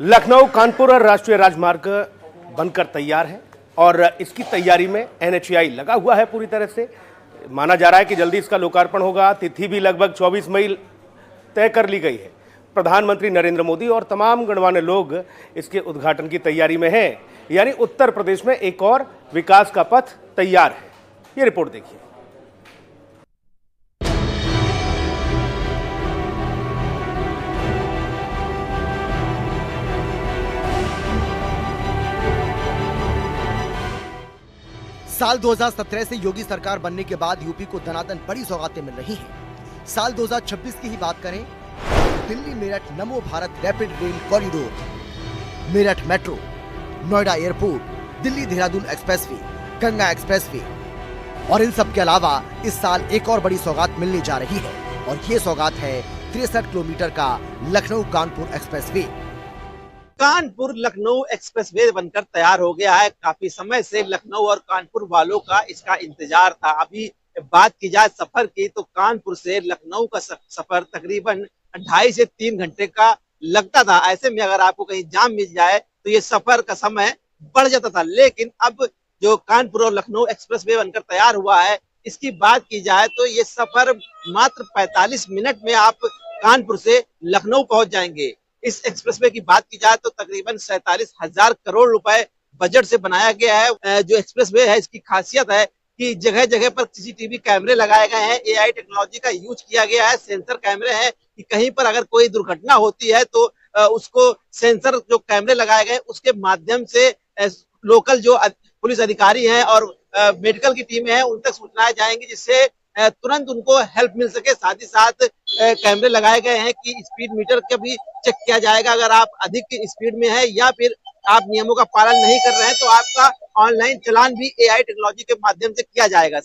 लखनऊ कानपुर राष्ट्रीय राजमार्ग बनकर तैयार है और इसकी तैयारी में एनएचएआई लगा हुआ है पूरी तरह से। माना जा रहा है कि जल्दी इसका लोकार्पण होगा। तिथि भी लगभग 24 मई तय कर ली गई है। प्रधानमंत्री नरेंद्र मोदी और तमाम गणमान्य लोग इसके उद्घाटन की तैयारी में हैं। यानी उत्तर प्रदेश में एक और विकास का पथ तैयार है। ये रिपोर्ट देखिए। साल 2017 से योगी सरकार बनने के बाद यूपी को दनादन बड़ी सौगातें मिल रही हैं। साल 2026 की ही बात करें, दिल्ली मेरठ नमो Bharat rapid rail corridor, Meerut metro, Noida airport, Delhi Dehradun expressway, Ganga expressway और इन सब के अलावा इस साल एक और बड़ी सौगात मिलने जा रही है और ये सौगात है 63 किलोमीटर का लखनऊ कानपुर एक्सप्रेसवे। कानपुर लखनऊ एक्सप्रेसवे बनकर तैयार हो गया है। काफी समय से लखनऊ और कानपुर वालों का इसका इंतजार था। अभी बात की जाए सफर की तो कानपुर से लखनऊ का सफर तकरीबन 2.5 से 3 घंटे का लगता था। ऐसे में अगर आपको कहीं जाम मिल जाए तो ये सफर का समय बढ़ जाता था। लेकिन अब जो कानपुर और लखनऊ एक्सप्रेसवे बनकर तैयार हुआ है, इसकी बात की जाए तो ये सफर मात्र 45 मिनट में आप कानपुर से लखनऊ पहुंच जाएंगे। इस एक्सप्रेसवे की बात की जाए तो तकरीबन 47,000 करोड़ रुपए बजट से बनाया गया है। जो एक्सप्रेसवे है, इसकी खासियत है कि जगह जगह पर सीसीटीवी कैमरे लगाए गए हैं। एआई टेक्नोलॉजी का यूज किया गया है। सेंसर कैमरे हैं कि कहीं पर अगर कोई दुर्घटना होती है तो उसको सेंसर जो कैमरे लगाए गए उसके माध्यम से लोकल जो पुलिस अधिकारी हैं और मेडिकल की टीमें हैं उन तक सूचनाएं जाएंगी, जिससे तुरंत उनको हेल्प मिल सके। साथ ही साथ कैमरे लगाए गए हैं कि स्पीड मीटर का भी चेक किया जाएगा। अगर आप अधिक स्पीड में है या फिर आप नियमों का पालन नहीं कर रहे हैं तो आपका ऑनलाइन चालान भी एआई टेक्नोलॉजी के माध्यम से किया जाएगा।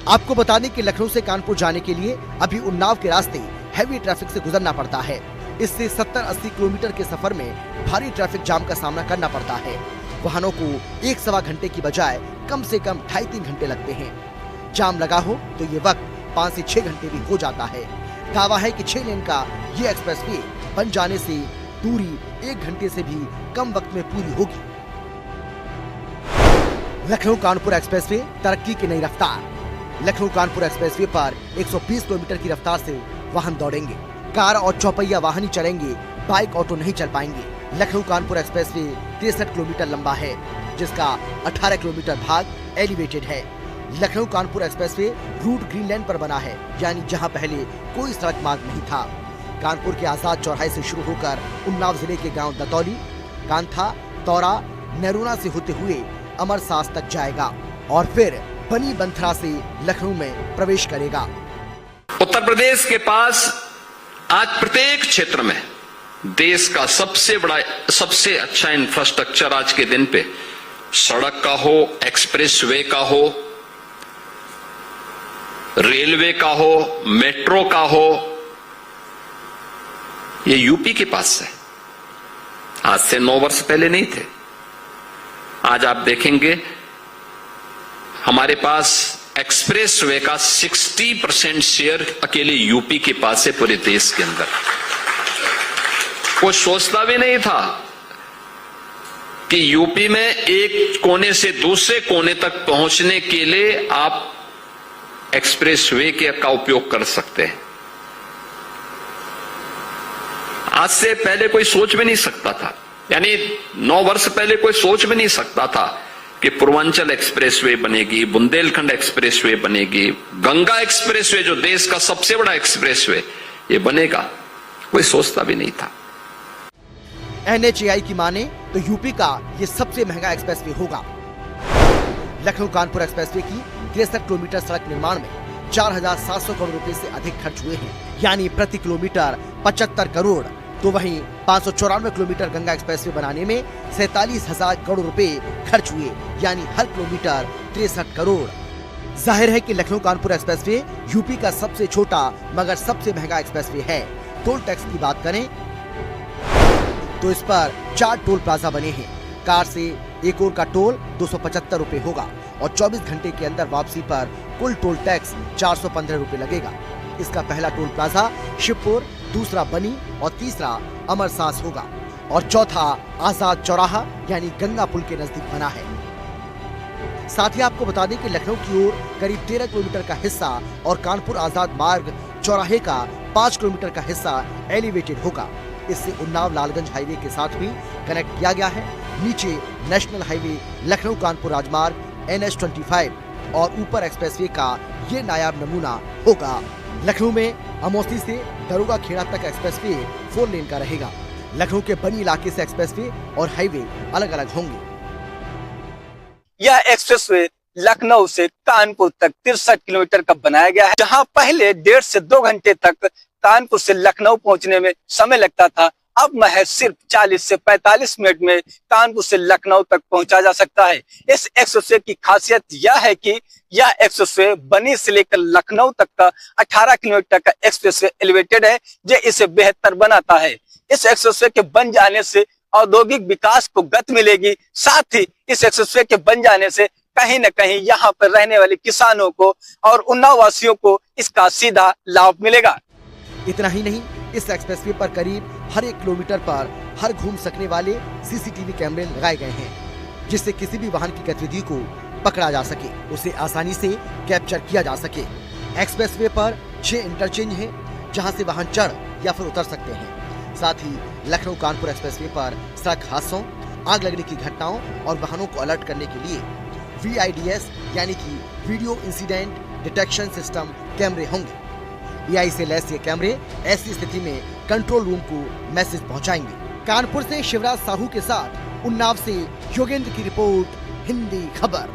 आपको बता दें कि लखनऊ से कानपुर जाने के लिए अभी उन्नाव के रास्ते हैवी ट्रैफिक से गुजरना पड़ता है। इससे 70-80 किलोमीटर के सफर में भारी ट्रैफिक जाम का सामना करना पड़ता है। वाहनों को 1-1.25 घंटे की बजाय कम से कम 2.5-3 घंटे लगते हैं। जाम लगा हो तो ये वक्त 5 से 6 घंटे भी हो जाता है। दावा है कि 6 लेन का ये एक्सप्रेसवे बन जाने से दूरी 1 घंटे से भी कम वक्त में पूरी होगी। लखनऊ कानपुर एक्सप्रेसवे तरक्की की नई रफ्तार। लखनऊ कानपुर एक्सप्रेसवे पर 120 किलोमीटर की रफ्तार से वाहन दौड़ेंगे। कार और चौपहिया वाहन ही चलेंगे, बाइक ऑटो नहीं चल पाएंगे। लखनऊ कानपुर एक्सप्रेसवे 63 किलोमीटर लंबा है, जिसका 18 किलोमीटर भाग एलिवेटेड है। Lucknow Kanpur expressway route green line पर बना है, यानी जहां पहले कोई सड़क मार्ग नहीं था। कानपुर के आजाद चौराहे से शुरू होकर उन्नाव जिले के गांव दतौली, कांथा, तौरा, नैरूना से होते हुए अमरसास तक जाएगा और फिर बनी बंथरा से लखनऊ में प्रवेश करेगा। उत्तर प्रदेश के पास आज प्रत्येक क्षेत्र में देश का सबसे अच्छा इंफ्रास्ट्रक्चर आज के दिन पे सड़क का हो, एक्सप्रेसवे का हो, रेलवे का हो, मेट्रो का हो, ये यूपी के पास है। आज से 9 वर्ष पहले नहीं थे। आज आप देखेंगे हमारे पास एक्सप्रेसवे का 60% शेयर अकेले यूपी के पास है पूरे देश के अंदर। कोई सोचता भी नहीं था कि यूपी में एक कोने से दूसरे कोने तक पहुंचने के लिए आप एक्सप्रेसवे का उपयोग कर सकते हैं। आज से पहले कोई सोच भी नहीं सकता था, यानी 9 वर्ष पहले कोई सोच भी नहीं सकता था कि पूर्वांचल एक्सप्रेसवे बनेगी, बुंदेलखंड एक्सप्रेसवे बनेगी, गंगा एक्सप्रेसवे जो देश का सबसे बड़ा एक्सप्रेसवे ये बनेगा। कोई सोचता भी नहीं था। एनएचएआई की माने तो यूपी का ये सबसे महंगा एक्सप्रेसवे होगा। लखनऊ कानपुर एक्सप्रेसवे की 63 किलोमीटर सड़क निर्माण में 4,700 करोड़ रुपए से अधिक खर्च हुए हैं, यानी प्रति किलोमीटर 75 करोड़। तो वहीं 594 किलोमीटर गंगा एक्सप्रेसवे बनाने में 47,000 करोड़ रुपए खर्च हुए, यानी हर किलोमीटर 63 करोड़। जाहिर है कि लखनऊ कानपुर एक्सप्रेसवे यूपी का सबसे छोटा मगर सबसे महंगा एक्सप्रेसवे है। टोल टैक्स की बात करें तो इस पर 4 टोल प्लाजा बने हैं। कार से एक और का टोल 275 रुपए होगा और 24 घंटे के अंदर वापसी पर कुल टोल टैक्स 415 रुपए लगेगा। इसका पहला टोल प्लाजा शिवपुर, दूसरा बनी और तीसरा अमरसास होगा और चौथा आजाद चौराहा यानी गंगा पुल के नजदीक बना है। साथ ही आपको बता दें कि लखनऊ की ओर करीब 13 किलोमीटर का हिस्सा और कानपुर आजाद मार्ग चौराहे का 5 किलोमीटर का हिस्सा एलिवेटेड होगा। इससे उन्नाव लालगंज हाईवे के साथ भी कनेक्ट किया गया है। नीचे नेशनल हाईवे लखनऊ कानपुर राजमार्ग NH-25 और ऊपर एक्सप्रेसवे का ये नायाब नमूना होगा। लखनऊ में अमौसी से दरोगा खेड़ा तक एक्सप्रेसवे 4 लेन का रहेगा। लखनऊ के बनी इलाके से एक्सप्रेसवे और हाईवे अलग अलग होंगे। यह एक्सप्रेसवे लखनऊ से कानपुर तक 63 किलोमीटर का बनाया गया है, जहां पहले 1.5 से 2 घंटे तक कानपुर से लखनऊ पहुंचने में समय लगता था। अब महज सिर्फ 40 से 45 मिनट में कानपुर से लखनऊ तक पहुंचा जा सकता है। इस एक्सप्रेसवे की खासियत यह है कि यह एक्सप्रेसवे बनी से लेकर लखनऊ तक का 18 किलोमीटर का एक्सप्रेसवे एलिवेटेड है, जो इसे बेहतर बनाता है। इस एक्सप्रेसवे के बन जाने से औद्योगिक विकास को गति मिलेगी। साथ ही इस एक्सप्रेसवे के बन जाने से कहीं न कहीं यहाँ पर रहने वाले किसानों को और उन्नाव वासियों को इसका सीधा लाभ मिलेगा। इतना ही नहीं, इस एक्सप्रेसवे पर करीब हर 1 किलोमीटर पर हर घूम सकने वाले CCTV कैमरे लगाए गए हैं, जिससे किसी भी वाहन की गतिविधि को पकड़ा जा सके, उसे आसानी से कैप्चर किया जा सके। एक्सप्रेसवे पर 6 इंटरचेंज हैं, जहां से वाहन चढ़ या फिर उतर सकते हैं। साथ ही लखनऊ कानपुर एक्सप्रेसवे पर सड़क हादसों, आग लगने की घटनाओं और वाहनों को अलर्ट करने के लिए VIDS यानी कि वीडियो इंसिडेंट डिटेक्शन सिस्टम कैमरे होंगे। AI से लैस ये कैमरे ऐसी स्थिति में कंट्रोल रूम को मैसेज पहुंचाएंगे। कानपुर से शिवराज साहू के साथ उन्नाव से योगेंद्र की रिपोर्ट, हिंदी खबर।